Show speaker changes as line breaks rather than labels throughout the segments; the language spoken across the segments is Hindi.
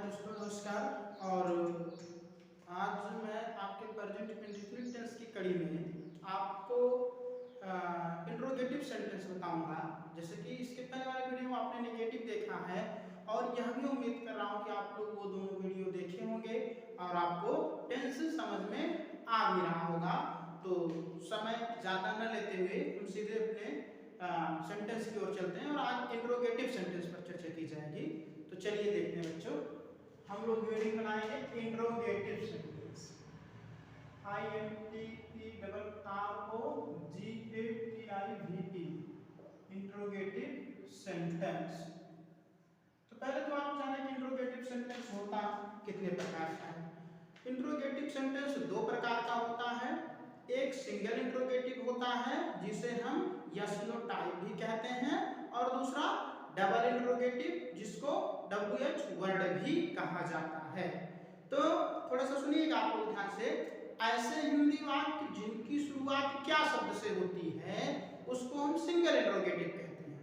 दोस्तों नमस्कार। और आज मैं आपके प्रेजेंट इंडेफिनिट टेंस की कड़ी में आपको इंट्रोगेटिव सेंटेंस बताऊंगा। जैसे कि इसके पहले वाले वीडियो में आपने नेगेटिव देखा है और यह भी उम्मीद कर रहा हूं कि आप लोग वो दोनों वीडियो देखे होंगे और आपको टेंस समझ में आ भी रहा होगा। तो समय ज़्यादा न लेते हुए हम सीधे अपने सेंटेंस की ओर चलते हैं और आज इंट्रोगेटिव सेंटेंस पर चर्चा की जाएगी। तो चलिए देखते हैं बच्चों, हम लोग हेडिंग बनाएंगे interrogative sentence. INTROGATIV interrogative sentence. तो पहले तो आप जाने कि इंट्रोगेटिव सेंटेंस होता कितने प्रकार का है। इंट्रोगेटिव सेंटेंस दो प्रकार का होता है। एक सिंगल इंट्रोगेटिव होता है जिसे हम यस नो टाइप भी कहते हैं, और दूसरा डबल इंट्रोगेटिव जिसको WH वर्ड भी कहा जाता है। तो थोड़ा सा सुनिएगा आप लोग ध्यान से। ऐसे हिंदी वाक्य जिनकी शुरुआत क्या शब्द से होती है उसको हम सिंगल इंट्रोगेटिव कहते हैं,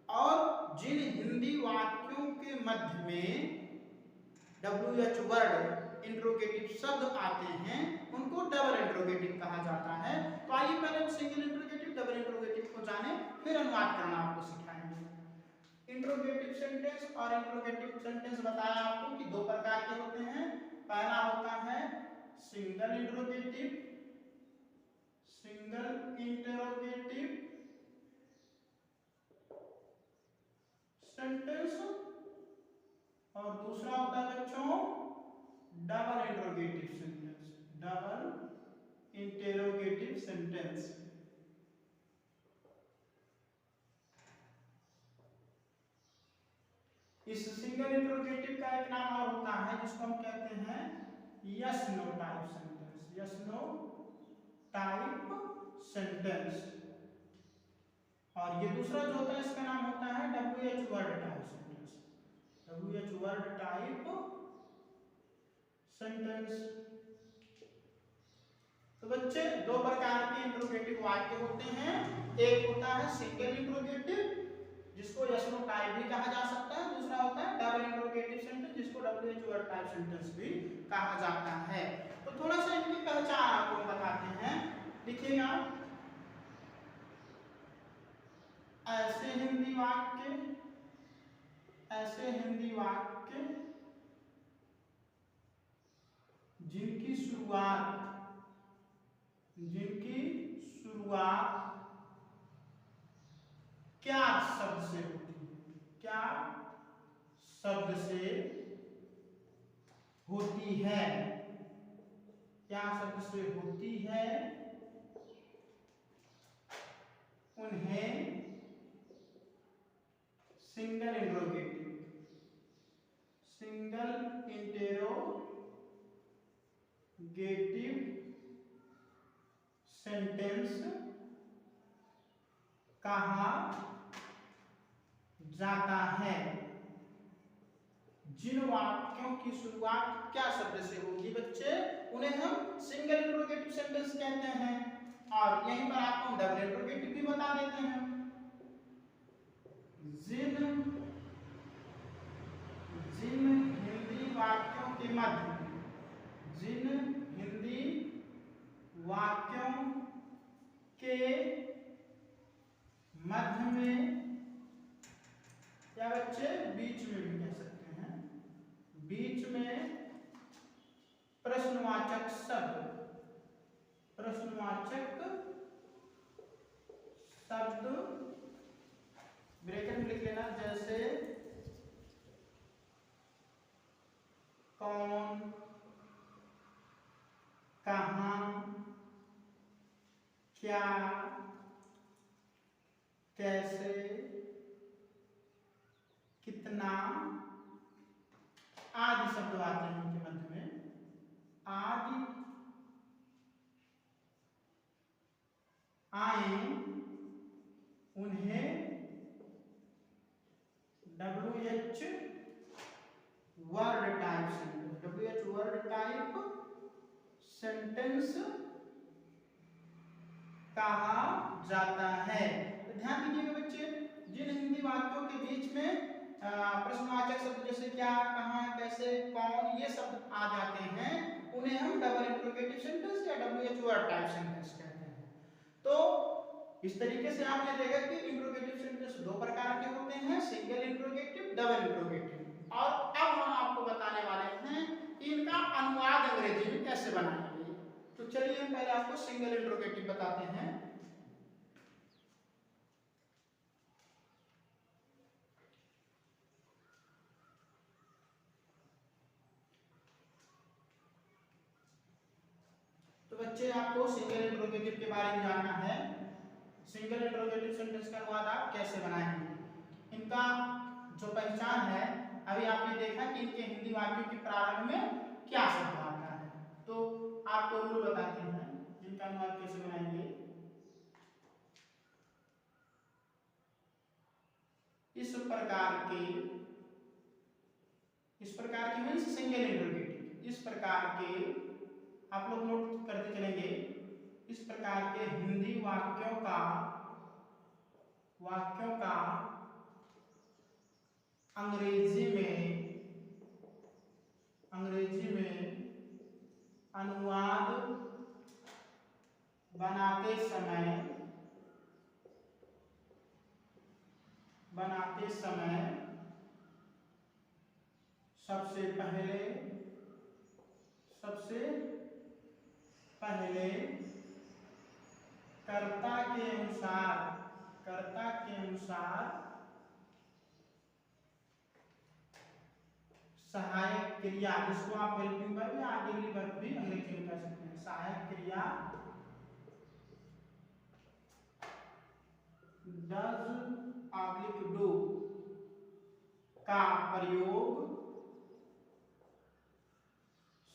और जिन हिंदी वाक्यों के मध्य में WH वर्ड इंट्रोगेटिव शब्द आते हैं उनको डबल इंट्रोगेटिव कहा जाता है। तो आइए पहले हम सिंगल इंट्रोगेटिव डबल इंट्रोगेटिव को जाने, फिर अनुवाद करना आपको सिखाएंगे। इंट्रोगेटिव सेंटेंस और इंट्रोगेटिव सेंटेंस बताया आपको कि दो प्रकार के होते हैं। पहला होता है single interrogative, single interrogative sentence, और दूसरा होता है बच्चों double interrogative sentence, double interrogative sentence. इस सिंगल इंट्रोगेटिव का एक नाम और होता है जिसको हम कहते हैं yes no type sentence, yes no type sentence. और ये दूसरा जो होता है इसका नाम होता है WH word type sentence, WH word type sentence. तो बच्चे दो प्रकार के इंट्रोगेटिव वाक्य होते हैं। एक होता है सिंगल इंट्रोगेटिव जिसको यस नो टाइप भी कहा जा सकता है, दूसरा होता है डबल इंट्रोगेटिव सेंटेंस जिसको WH वर्ड टाइप सेंटेंस भी कहा जाता है। तो थोड़ा सा इनकी पहचान आपको बताते हैं, लिखिएगा। ऐसे हिंदी वाक्य, ऐसे हिंदी वाक्य जिनकी शुरुआत, जिनकी शुरुआत क्या शब्द से होती है, क्या शब्द से होती है, क्या शब्द से होती है, उन्हें single interrogative, single interrogative sentence कहा जाता है। जिन वाक्यों की शुरुआत क्या शब्द से होगी बच्चे, उन्हें हम सिंगल इंट्रोगेटिव सेंटेंस कहते हैं। और यहीं पर आपको डबल इंट्रोगेटिव भी बता देते हैं। जिन हिंदी वाक्यों के मध्य, जिन हिंदी वाक्यों के मध्य में, या बच्चे बीच में भी कह सकते हैं, बीच में प्रश्नवाचक शब्द, प्रश्नवाचक शब्द ब्रैकेट में लिख लेना, जैसे कौन, कहां, क्या, कैसे, कितना आदि शब्द आते हैं उनके मध्य में। आदि आए उन्हें WH word type sentence, WH word type sentence कहा जाता है। तो ध्यान दीजिएगा बच्चे, जिन हिंदी वाक्यों के बीच में प्रश्नवाचक शब्द जैसे क्या, कहाँ, कैसे, कौन, ये शब्द आ जाते हैं, उन्हें हम डबल इंट्रोगेटिव सेंटेंस या WH वर्ड टाइप सेंटेंस कहते हैं। तो इस तरीके से आपने देखा कि इंट्रोगेटिव सेंटेंस दो प्रकार के होते हैं, सिंगल इंट्रोगेटिव, डबल इंट्रोगेटिव। और अब हम आपको बताने वाले हैं कि इनका अनुवाद अंग्रेजी में कैसे बनाएंगे। तो चलिए हम पहले आपको सिंगल इंट्रोगेटिव बताते हैं। तो बच्चे आपको सिंगल इंट्रोगेटिव के बारे में जानना है। सिंगल इंट्रोगेटिव सेंटेंस का अनुवाद आप कैसे बनाएंगे। इनका जो पहचान है, अभी आपने देखा कि इनके हिंदी वाक्यों के प्रारंभ में क्या शब्द आता है। तो आपको रूल बताते हैं इनका अनुवाद कैसे बनाएंगे। इस प्रकार के मीन्स सिंगल इंट्रोगेटिव, इस प्रकार के आप लोग नोट करते चलेंगे। इस प्रकार के हिंदी वाक्यों का अंग्रेजी में अनुवाद बनाते समय सबसे पहले कर्ता के अनुसार सहायक क्रिया, जिसको आप हेल्पिंग वर्ब या ऑक्सिलरी वर्ब भी अंग्रेजी में कह सकते हैं, सहायक क्रिया डज डू का प्रयोग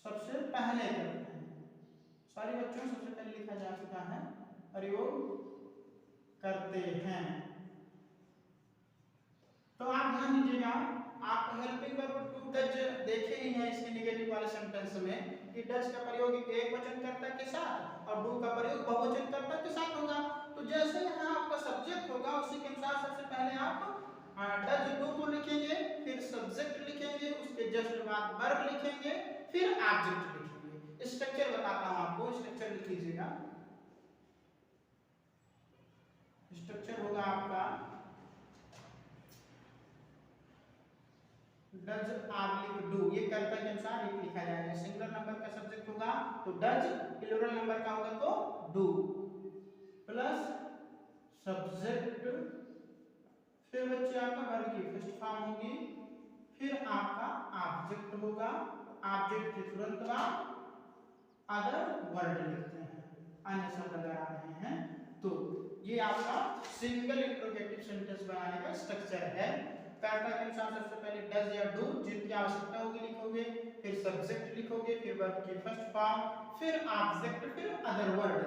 सबसे पहले करते हैं। सॉरी बच्चों, सबसे पहले लिखा जा चुका है, प्रयोग करते हैं। तो आप ध्यान दीजिएगा, आप हेल्पिंग वर्ब टू डज देखे ही हैं इसके नेगेटिव वाले सेंटेंस में कि डज का प्रयोग एक वचन कर्ता के साथ और डू का प्रयोग बहुवचन कर्ता के साथ होगा। तो जैसे यहाँ आपका सब्जेक्ट होगा उसी के अनुसार सबसे पहले आप डज डू को लिखेंगे, फिर सब्जेक्ट लिखेंगे, उसके जस्ट बाद वर्ब लिखेंगे, फिर ऑब्जेक्ट लिखेंगे। स्ट्रक्चर बताता हूं आपको, स्ट्रक्चर लिख लीजिएगा। स्ट्रक्चर होगा आपका डज ऑब्लिक डू, ये कर्ता के अनुसार एक लिखा जाएगा। सिंगुलर नंबर का सब्जेक्ट होगा तो डज, प्लूरल नंबर का होगा तो डू, प्लस सब्जेक्ट, फिर बच्चे आपका वर्ब की फर्स्ट फॉर्म होगी, फिर आपका ऑब्जेक्ट होगा, ऑब्जेक्ट के तुरंत बाद अदर वर्ड लिखते हैं, अन्य शब्द अगर आ रहे हैं तो। ये आपका सिंगल इंट्रोगेटिव सेंटेंस बनाने का स्ट्रक्चर है। कर्ता के अनुसार सबसे पहले डज या डू जिनकी आवश्यकता होगी लिखोगे, फिर सब्जेक्ट लिखोगे, फिर वर्ब की फर्स्ट फॉर्म, फिर ऑब्जेक्ट, फिर अदर वर्ड।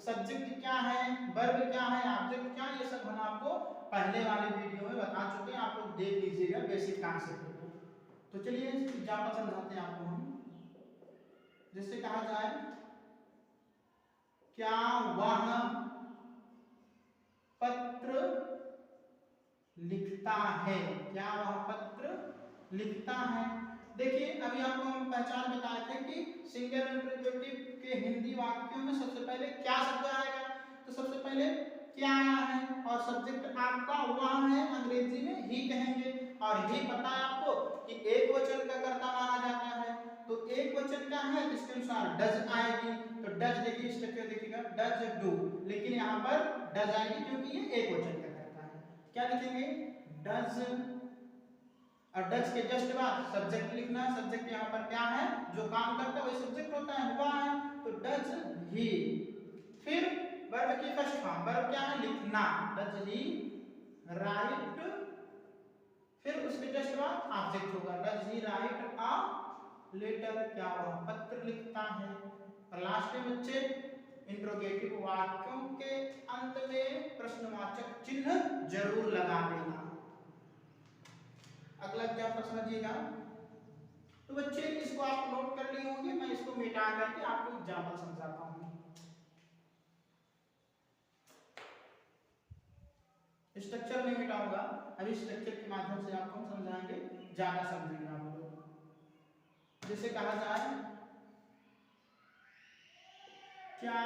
सब्जेक्ट क्या है, वर्ब क्या है, ऑब्जेक्ट क्या है, ये सब हम आपको पहले वाले वीडियो में बता चुके हैं, आप लोग देख लीजिएगा बेसिक कॉन्सेप्ट को। तो चलिए एग्जांपल समझाते हैं आपको हम। जिससे कहा जाए क्या वह पत्र लिखता है, क्या वह पत्र लिखता है। देखिए अभी आपको हम पहचान बताए थे कि सिंगल इंट्रोगेटिव के हिंदी वाक्यों में सबसे पहले क्या शब्द आएगा। तो सबसे पहले क्या आया है और सब्जेक्ट आपका वह है, अंग्रेजी में ही कहेंगे। और ही पता है आपको कि एक वचन का कर्ता माना जाता है, तो एक वचन का है जिसके अनुसार डज आएगी। तो डज देखिए स्ट्रक्चर देखिएगा, डज डू, लेकिन यहाँ पर डज आएगी क्योंकि ये एक वचन का कर्ता है। क्या लिखेंगे, डज, और डज के जस्ट बाद सब्जेक्ट लिखना। सब्जेक्ट यहाँ पर क्या है, जो काम करता है वही सब्जेक्ट होता है, हुआ है, तो डज ही। फिर वर्ब की फर्स्ट फॉर्म, वर्ब क्या है, लिखना, डज ही राइट, फिर उसके जस्ट बाद ऑब्जेक्ट होगा, does he write a letter, क्या वह पत्र लिखता है। और लास्ट में बच्चे इंट्रोगेटिव वाक्यों के अंत में प्रश्नवाचक चिन्ह जरूर लगा देना। अगला एग्जांपल समझिएगा। तो बच्चे इसको आप नोट कर लिए होंगे, मैं इसको मिटा करके आपको एग्जांपल समझाता हूं। स्ट्रक्चर नहीं मिटाऊंगा, अभी स्ट्रक्चर के माध्यम से आपको हम समझाएंगे, ज्यादा समझेंगे आप लोग। जैसे कहा जाए क्या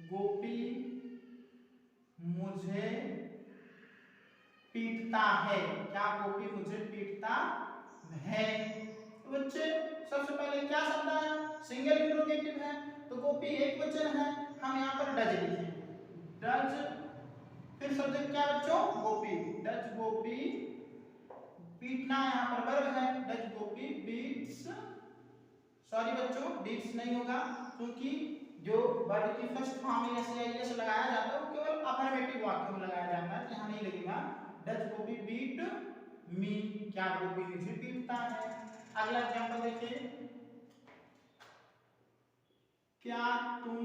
गोपी मुझे पीटता है, क्या गोपी मुझे पीटता है। तो बच्चे सबसे पहले क्या शब्द आया, सिंगल इंट्रोगेटिव है, तो गोपी एक वचन है, हम यहाँ पर डज लिखेंगे, डज, फिर सब्जेक्ट क्या बच्चों, गोपी, डज गोपी, पीटना यहाँ पर वर्ब है, डज गोपी बीट्स, सॉरी बच्चों बीट्स नहीं होगा, क्योंकि जो वर्ड की फर्स्ट फॉर्म एस या एस लगाया जाता है वो केवल अफर्मेटिव वाक्य में लगाया जाता है, यहाँ नहीं लगेगा। डज गोपी बीट मी, क्या गोपी मुझे पीटता है। अगला एग्जांपल देखिए, क्या तुम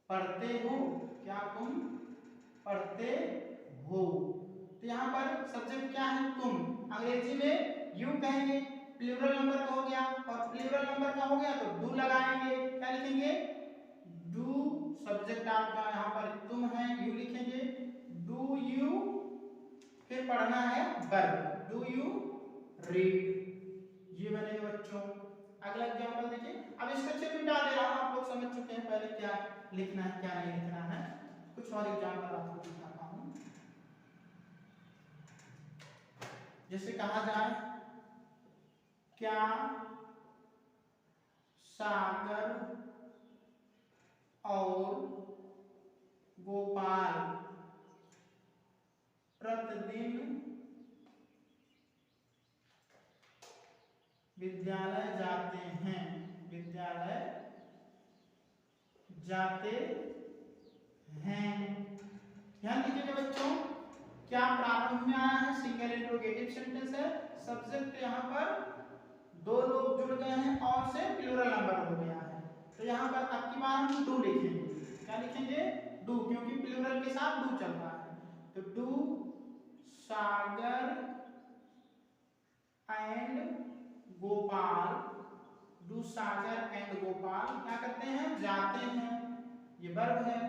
पढ़ते हो, क्या तुम पढ़ते हो। तो यहाँ पर सब्जेक्ट क्या है, तुम, अंग्रेजी में यू कहेंगे, प्लूरल नंबर का हो गया, और प्लूरल नंबर का हो गया तो डू लगाएंगे, क्या लिखेंगे, डू, सब्जेक्ट आपका यहाँ पर तुम है, यू लिखेंगे, डू यू, फिर पढ़ना है वर्ब, डू यू रीड, ये बनेगा बच्चों। अगला एग्जांपल देखिए, अब स्ट्रक्चर मिटा दे रहा हूं, आप लोग समझ चुके हैं पहले क्या लिखना है क्या नहीं लिखना है, कुछ और एग्जांपल आपको दिखाता हूं। जैसे कहा जाए क्या सागर और गोपाल प्रतिदिन विद्यालय जाते हैं, विद्यालय जाते हैं। ध्यान दीजिएगा बच्चों, क्या प्रारंभ में आया है, सिंगल इंट्रोगेटिव सेंटेंस है, सब्जेक्ट यहाँ पर दो लोग जुड़ गए हैं और से प्लूरल नंबर हो गया है, तो यहाँ पर अब की बार हम डू लिखेंगे, क्या लिखेंगे, डू, क्योंकि प्लूरल के साथ डू चल रहा है, तो do Sagar and Gopal, do Sagar and Gopal क्या करते हैं, जाते हैं, ये वर्ब है,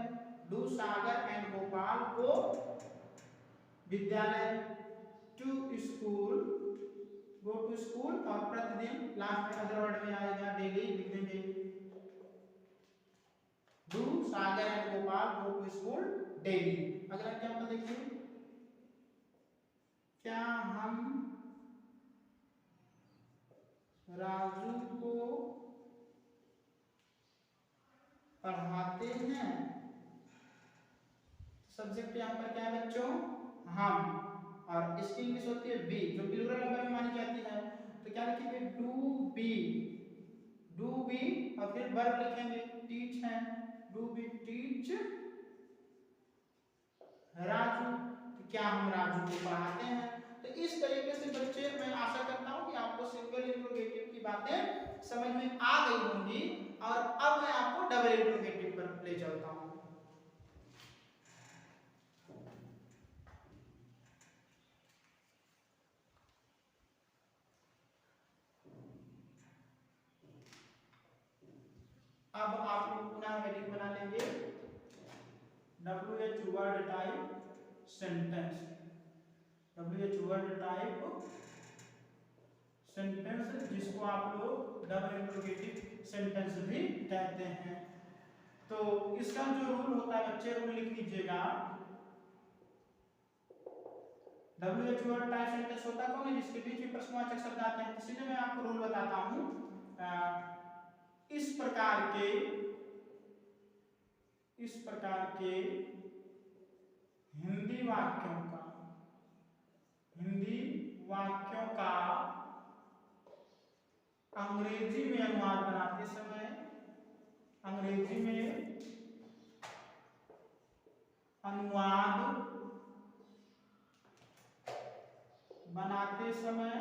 डू सागर एंड गोपाल को विद्यालय, to school, go to school, और प्रतिदिन लास्ट में अदर वर्ड में आएगा डेली लिख देंगे, do Sagar and Gopal go to school daily. अगला एग्जांपल देखिए, क्या हम राजू को पढ़ाते हैं, सब्जेक्ट यहाँ पर क्या है बच्चों, हम, और इसकी इंग्लिश होती है बी, जो प्लूरल नंबर में मानी जाती है, तो क्या लिखेंगे, डू बी, डू बी, और फिर वर्ब लिखेंगे, टीच है, डू बी टीच राजू, तो क्या हम राजू को पढ़ाते हैं। तो इस तरीके से बच्चे, मैं आशा करता हूं कि आपको सिंगल इंट्रोगेटिव की बातें समझ में आ गई होंगी, और अब मैं आपको डबल इंट्रोगेटिव पर ले चलता हूं। अब आप लोग पुनः हेडिंग बना लेंगे, WH word type sentence, WH word type sentence, जिसको आप लोग डबल इंट्रोगेटिव सेंटेंस भी कहते हैं। तो इसका जो रूल होता है बच्चे, रूल लिख लीजिएगा, WH वर्ड टाइप सेंटेंस होता कौन है, जिसके बीच में प्रश्नवाचक शब्द आते हैं, इसलिए मैं आपको रूल बताता हूं। इस प्रकार के हिंदी वाक्यों का अंग्रेजी में अनुवाद बनाते समय, अंग्रेजी में अनुवाद बनाते समय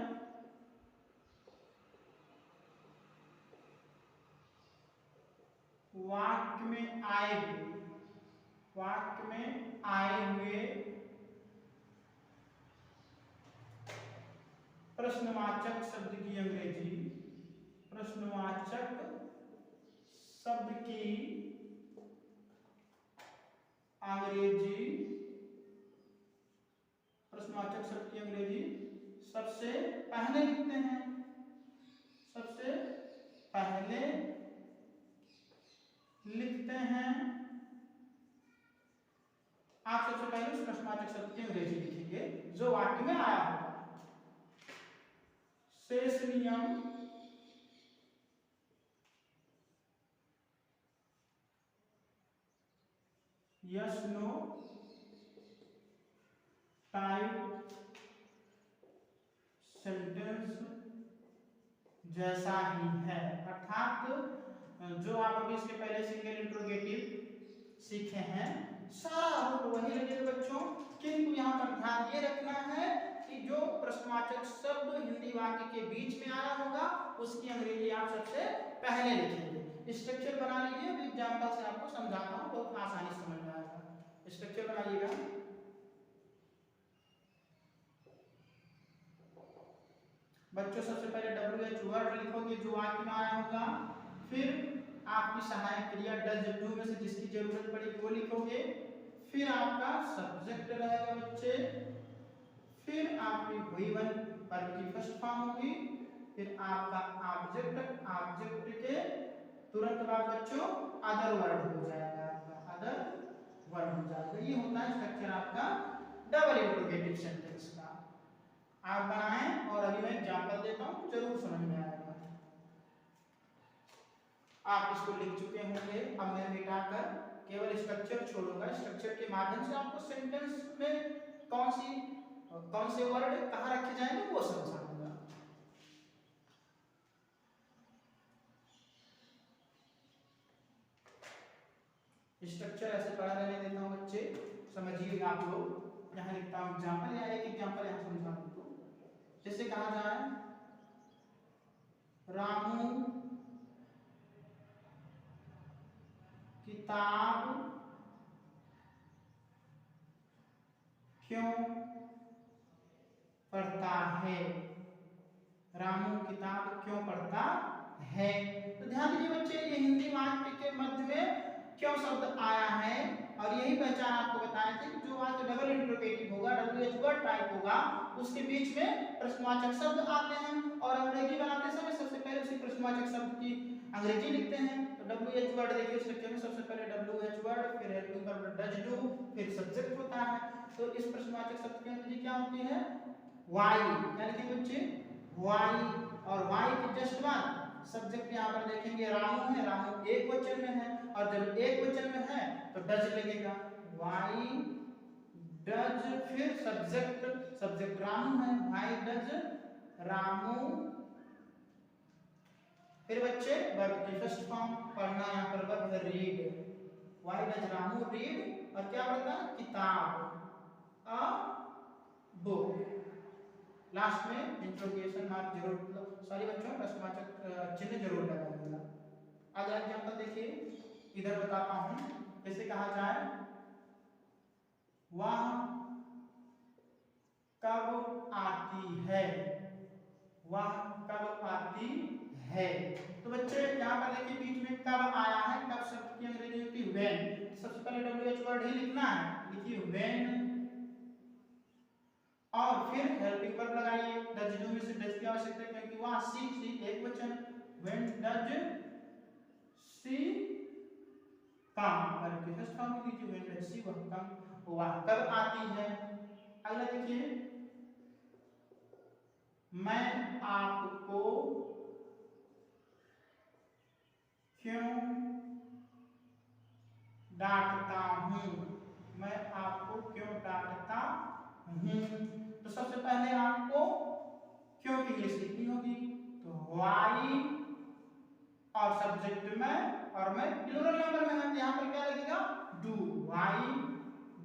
वाक्य में आए हुए प्रश्नवाचक शब्द की अंग्रेजी, प्रश्नवाचक शब्द की अंग्रेजी, प्रश्नवाचक शब्द की अंग्रेजी सबसे पहले लिखते हैं, सबसे पहले लिखते हैं। आप सबसे पहले उस प्रश्नवाचक शब्द की अंग्रेजी लिखेंगे जो वाक्य में आया होगा। शेष नियम यस नो टाइप सेंटेंस जैसा ही है, अर्थात जो आप अभी इसके पहले सिंगल इंट्रोगेटिव सीखे हैं सारा रूप वही लगेगा बच्चों, किंतु यहाँ पर ध्यान ये रखना है कि जो प्रश्नवाचक शब्द हिंदी वाक्य के बीच में आया होगा उसकी अंग्रेजी आप सबसे पहले लिखेंगे। स्ट्रक्चर बना लीजिए, अभी एग्जाम्पल से आपको समझाता हूँ, बहुत आसानी से समझ में आएगा। स्ट्रक्चर बनाइएगा। बच्चों सबसे पहले WH वर्ड लिखोगे जो वाक्य में आया होगा, फिर आपकी सहायक क्रिया डज डू में से जिसकी जरूरत पड़ेगी वो लिखोगे, फिर आपका सब्जेक्ट रहेगा बच्चे, फिर आपकी V1 वर्ब की फर्स्ट फॉर्म होगी, फिर आपका ऑब्जेक्ट, ऑब्जेक्ट के तुरंत बाद बच्चों अदर वर्ड हो जाएगा, आपका अदर वर्ड हो जाएगा। ये होता है स्ट्रक्चर आपका डबल इंट्रोगेटिव सेंटेंस का। आप बनाएं और अभी मैं एग्जांपल देता हूं, जरूर समझ में आएगा। आप इसको लिख चुके होंगे, अब मैं मिटाकर केवल स्ट्रक्चर छोड़ूंगा। स्ट्रक्चर के माध्यम से आपको सेंटेंस में कौन से वर्ड कहाँ रखे जाएंगे वो समझाऊंगा। स्ट्रक्चर ऐसे पढ़ा रहने देता हूँ बच्चे, समझिए आप लोग। यहाँ लिखता हूँ एग्जाम्पल, या एक एग्जाम्पल यहाँ समझा दूँ तो जैसे कहा जाए रामू किताब क्यों पढ़ता है, रामू किताब क्यों पढ़ता है। तो ध्यान दीजिए बच्चे, ये हिंदी वाक्य के मध्य में क्यों शब्द आया है, और यही पहचान आपको बताया थे कि जो वाक्य डबल इंट्रोगेटिव होगा, WH वर्ड टाइप होगा, उसके बीच में प्रश्नवाचक शब्द आते हैं, और अंग्रेजी बनाते समय सबसे पहले उसी प्रश्नवाचक शब्द की अंग्रेजी लिखते हैं। तो WH वर्ड देखिए स्ट्रक्चर में सबसे पहले WH वर्ड, फिर हेल्पिंग वर्ब डज डू, फिर सब्जेक्ट होता है। तो इस प्रश्नवाचक शब्द की अंग्रेजी क्या होती है, वाई। क्या लिखेंगे बच्चे, वाई, और वाई के जस्ट बाद सब्जेक्ट यहाँ पर देखेंगे रामू है, रामू एक वचन में है, और जब एक वचन में है तो डज लगेगा, वाई डज, फिर सब्जेक्ट, सब्जेक्ट रामू है, वाई डज रामू, फिर बच्चे वर्ब की फर्स्ट फॉर्म पढ़ना, यहाँ पर वर्ब है read, why does Ramu read, और क्या पढ़ता है, किताब, अ बुक। लास्ट में इंट्रोगेशन मार्क जरूर, सॉरी बच्चों प्रश्नवाचक चिन्ह जरूर लगाइएगा। अगला एग्जांपल देखिए, इधर बताता हूं, जैसे कहा जाए वह कब आती है, वह कब आती है। तो बच्चे यहाँ पर देखिए बीच में कब आया है, कब शब्द की अंग्रेजी होती है व्हेन। सबसे पहले WH वर्ड ही लिखना है, लिखिए व्हेन, और फिर हेल्पिंग वर्ब लगाइए, डज डू में से डज की आवश्यकता है क्योंकि वहां सी एक वचन, when does she come, verb की फर्स्ट फॉर्म लीजिए, व्हेन डज सी वह कम, वह कब आती है। अगला देखिए, मैं आपको क्यों डांटता हूं, मैं आपको क्यों डांटता हूं। तो सबसे पहले आपको क्यों की इंग्लिश लिखनी होगी, तो व्हाई और सब्जेक्ट में, और मैं प्लूरल नंबर में है, यहाँ पर क्या लगेगा, डू, व्हाई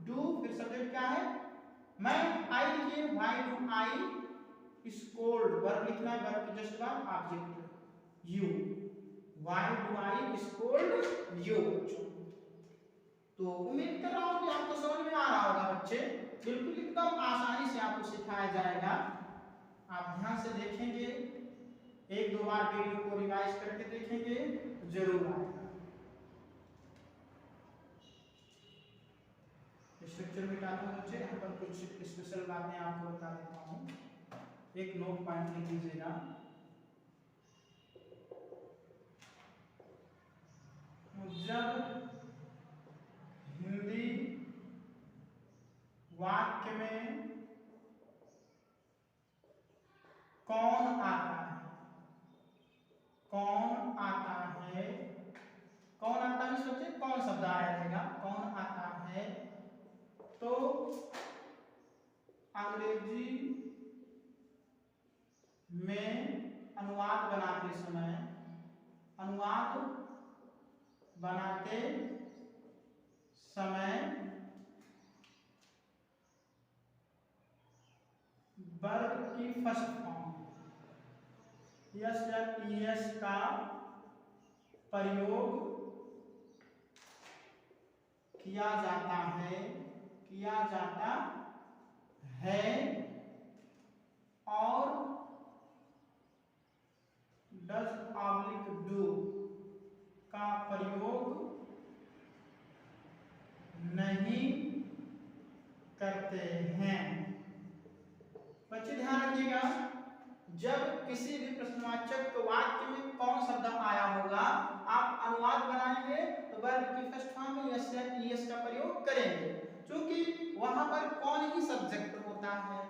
डू, फिर सब्जेक्ट क्या है, मैं, आई लिखिए, why do I scold, verb लिखना है, वर्ब के जस्ट बाद object you, why do I scold you. तो उम्मीद कर रहा हूं कि आपको समझ में आ रहा होगा बच्चे, बिल्कुल एकदम आसानी से आपको सिखाया जाएगा। आप ध्यान से देखेंगे, एक दो बार वीडियो को रिवाइज करके देखेंगे तो जरूर आएगा। स्ट्रक्चर मिटाता हूँ बच्चे। यहाँ पर कुछ स्पेशल बातें आपको बता देता हूँ, एक नोट पॉइंट लिख लीजिएगा। जब हिंदी वाक्य में कौन आता है, कौन आता है, कौन आता है सोचिए, कौन शब्द आया रहेगा, कौन आता है, तो अंग्रेजी में अनुवाद बनाते समय, अनुवाद बनाते समय वर्ब की फर्स्ट फॉर्म यस या ईएस का प्रयोग किया जाता है, किया जाता है, और डज ऑब्लिक डू का प्रयोग नहीं करते हैं। बच्चे ध्यान रखिएगा, जब किसी भी प्रश्नवाचक वाक्य में कौन शब्द आया होगा, आप अनुवाद बनाएंगे तो वर्ब की फर्स्ट फॉर्म में यस या ईएस का प्रयोग करेंगे, क्योंकि वहां पर कौन ही सब्जेक्ट होता है।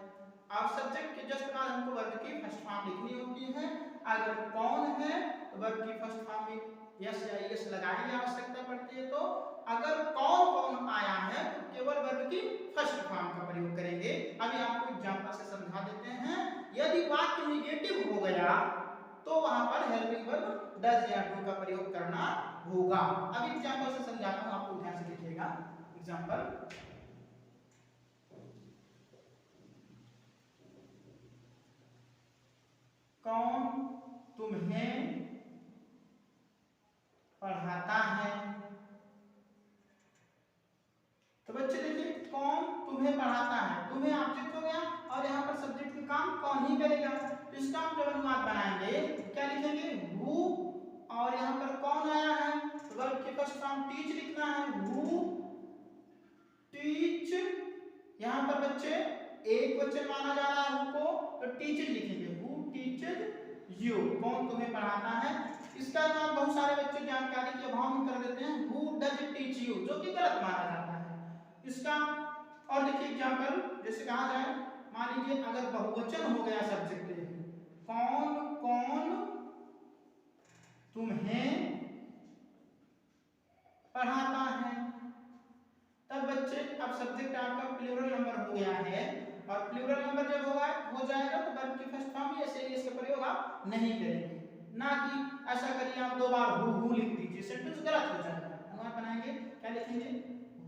और सब्जेक्ट के जस्ट बाद हमको वर्ब की फर्स्ट फॉर्म लिखनी होती है। अगर कौन है तो वर्ब की फर्स्ट फॉर्म में यस या ईएस लगाने की आवश्यकता पड़ती है। तो अगर कौन कौन आया है तो केवल वर्ब की फर्स्ट फॉर्म का प्रयोग करेंगे। अभी आपको एग्जांपल से समझा देते हैं। यदि वाक्य निगेटिव हो गया तो वहां पर हेल्पिंग वर्ब डज या डू का प्रयोग करना होगा। अभी एग्जांपल से समझाता हूं, आपको ध्यान से देखिएगा। एग्जांपल, कौन तुम्हें पढ़ाता है। तो बच्चे देखिए, कौन तुम्हें पढ़ाता है, तुम्हें ऑब्जेक्ट हो गया और यहाँ पर सब्जेक्ट का काम कौन ही करेगा। तो इसका हम जब अनुवाद बनाएंगे क्या लिखेंगे, हु, और यहाँ पर कौन आया है तो वर्ब की फर्स्ट फॉर्म टीच लिखना है, हु टीच। यहाँ पर बच्चे एक वचन माना जा रहा है हु को, तो टीचर लिखेंगे, हु टीचर यू, कौन तुम्हें पढ़ाता है। इसका अनुवाद बहुत सारे बच्चे जानकारी के अभाव में कर देते हैं, हु डज टीच यू, जो कि गलत माना जाता है इसका। और देखिए एग्जांपल, जैसे कहा जाए, मान लीजिए अगर बहुवचन हो गया सब्जेक्ट, कौन कौन तुम्हें पढ़ाता है, तब बच्चे अब सब्जेक्ट आपका प्लूरल नंबर हो गया है, और प्लूरल नंबर जब हो जाएगा तो वर्ब की फर्स्ट फॉर्म या से इसका प्रयोग आप नहीं करेंगे। ना कि ऐसा करिए आप दो बार हु लिख दीजिए, सेंटेंस गलत हो जाएगा। अनुवाद बनाएंगे, क्या लिखेंगे,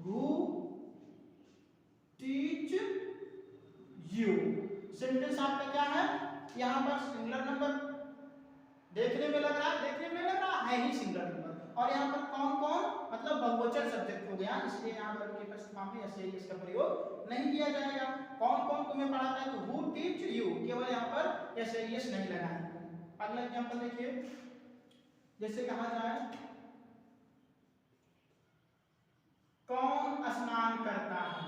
हु टीच यू। सेंटेंस आपका क्या है, यहाँ पर सिंगुलर नंबर देखने में लग रहा है, देखने में लग रहा है ही सिंगुलर नंबर, और यहाँ पर कौन कौन मतलब बहुवचन सब्जेक्ट हो गया, इसलिए यहाँ पर वर्ब की फर्स्ट फॉर्म में ऐसे इसका प्रयोग नहीं किया जाएगा। कौन कौन तुम्हें पढ़ाता है, तो हु टीच यू, केवल यहाँ पर ऐसे यस नहीं लगाएंगे। अगला एग्जांपल देखिए, जैसे कहा जाए, कौन स्नान करता है,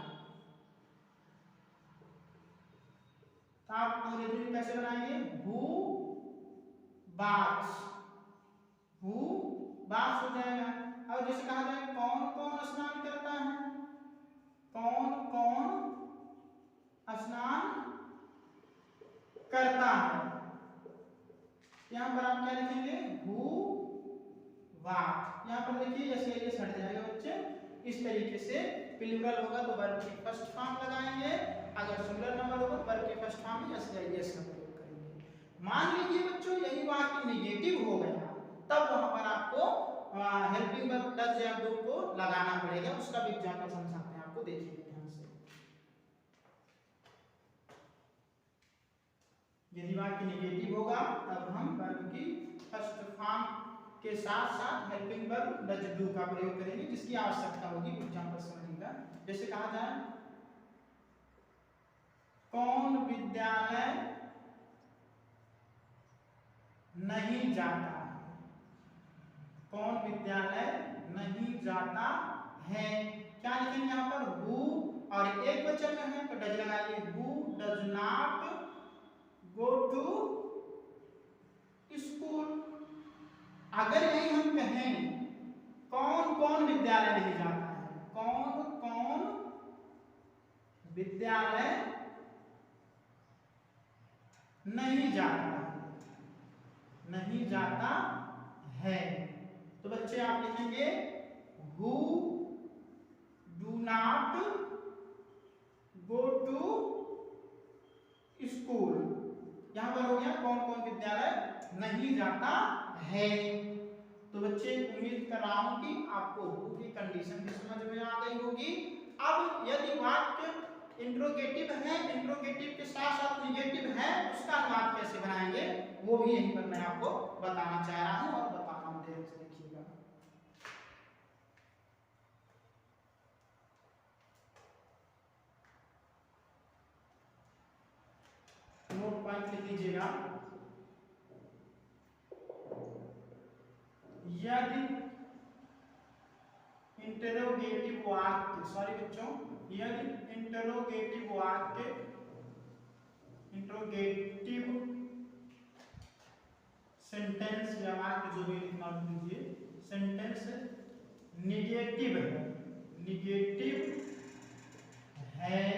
तो आप अंग्रेजी में कैसे बनाएंगे, हु बाथ्स, हु बाथ्स हो जाएगा। और जैसे कहा जाए, कौन कौन स्नान करता है, कौन कौन स्नान करता है, यहां पर आप क्या लिखेंगे, हु बाथ। यहां पर देखिए जैसे ये हट जाएगा बच्चे। इस तरीके से प्लूरल होगा तो वर्ब की फर्स्ट फॉर्म लगाएंगे, अगर सिंगुलर नंबर होगा वर्ब की फर्स्ट फॉर्म में यस का प्रयोग करेंगे। मान लीजिए बच्चों यही वाक्य नेगेटिव हो गया, तब वहां पर आपको हेल्पिंग वर्ब डज या डू को लगाना पड़ेगा। उसका भी एग्जांपल समझाते हैं आपको, देखिए ध्यान से। यदि वाक्य नेगेटिव होगा तब हम वर्ब की फर्स्ट फॉर्म के साथ साथ हेल्पिंग वर्ब डज डू का प्रयोग करेंगे, जिसकी आवश्यकता होगी। एग्जांपल समझिएगा, जैसे कहा जाए, कौन विद्यालय नहीं जाता है, कौन विद्यालय नहीं जाता है, क्या लिखेंगे यहाँ पर, हु और एक वचन में है तो डज लगाइए, who does not go to school. अगर यही हम कहें कौन कौन विद्यालय नहीं जाता है, कौन कौन विद्यालय नहीं जाता है, नहीं जाता है, तो बच्चे आप लिखेंगे who do not go to school. यहां पर हो गया कौन कौन विद्यालय नहीं जाता है। तो बच्चे उम्मीद कर रहा हूं कि आपको हु की कंडीशन भी समझ में आ गई होगी। अब यदि वाक्य इंट्रोगेटिव है, इंट्रोगेटिव के साथ साथ निगेटिव है, उसका अनुवाद कैसे बनाएंगे वो भी यहीं पर मैं आपको बताना चाह रहा हूं और बता रहा हूं, ध्यान से देखिएगा। नोट पॉइंट लिख लीजिएगा। यदि इंटरोगेटिव वाक्य, सॉरी बच्चों, यदि इंटरोगेटिव वाक्य, इंटरोगेटिव सेंटेंस या वाक्य जो भी लिखना लीजिए, सेंटेंस निगेटिव है, निगेटिव है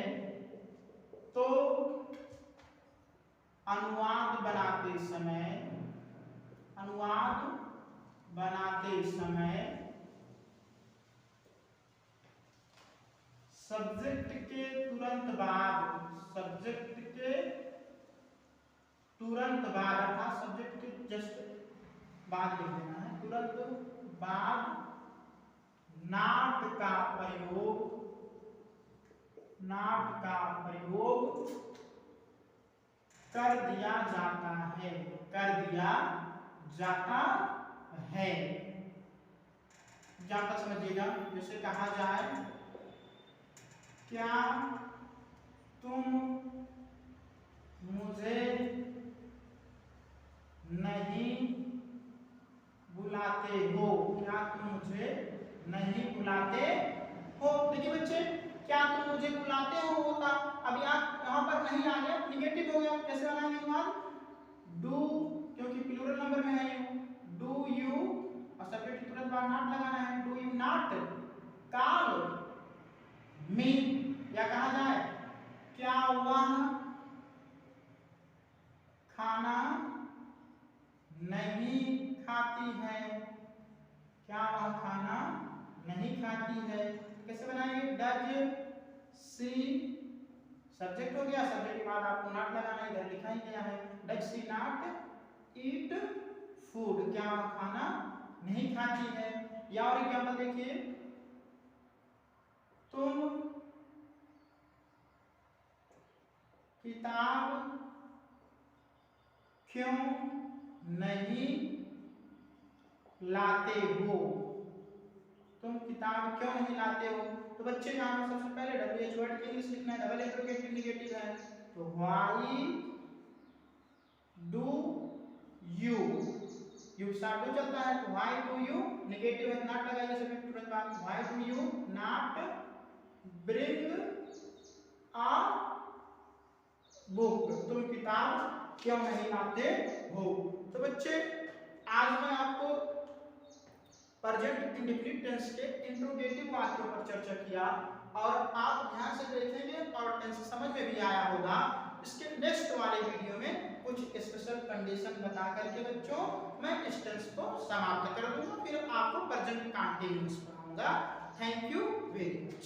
तो अनुवाद बनाते समय, अनुवाद बनाते समय सब्जेक्ट के तुरंत बाद, सब्जेक्ट के तुरंत बाद अर्थात सब्जेक्ट के जस्ट बाद लिख देना है, तुरंत बाद नॉट का प्रयोग, नॉट का प्रयोग कर दिया जाता है, कर दिया जाता है। जाता समझिएगा, जैसे कहा जाए क्या तुम मुझे नहीं बुलाते हो, क्या तुम मुझे नहीं बुलाते हो। देखिए बच्चे, क्या तुम मुझे बुलाते हो होता, अब यहाँ पर नहीं आ गया, निगेटिव हो गया, कैसे बनाएंगे अनुवाद, डू, क्योंकि प्लूरल नंबर में है यू, डू यू, और सब्जेक्ट तुरंत बाद नॉट लगाना है, डू यू नॉट कॉल मी, या कहा जाए क्या वह खाना नहीं खाती है, क्या वह खाना नहीं खाती है। कैसे बनाएंगे, डज सी, सब्जेक्ट हो गया, सब्जेक्ट के बाद आपको नॉट लगाना है, इधर लिखा ही गया है, does she not eat food, क्या वह खाना नहीं खाती है। या और एग्जांपल देखिए, तुम किताब क्यों नहीं लाते हो, तुम किताब क्यों नहीं लाते हो। तो बच्चे यहाँ पर सबसे पहले WH वर्ड इंग्लिश लिखना है, डबल इंट्रोगेटिव निगेटिव है, तो why do you, you start हो चलता है, तो व्हाई डू यू निगेटिव है, नॉट लगाइए सब्जेक्ट तुरंत बाद, why do you not bring a book, तुम किताब क्यों नहीं लाते हो। तो बच्चे आज मैं आपको प्रेजेंट इंडेफिनिट टेंस के इंट्रोगेटिव वाक्यों पर चर्चा किया और आप ध्यान से देखेंगे और टेंस समझ में भी आया होगा। इसके नेक्स्ट वाले वीडियो में कुछ स्पेशल कंडीशन बता करके बच्चों मैं इस टेंस को समाप्त कर दूंगा, फिर आपको प्रेजेंट कंटीन्यूअस पढ़ाऊंगा। Thank you very much.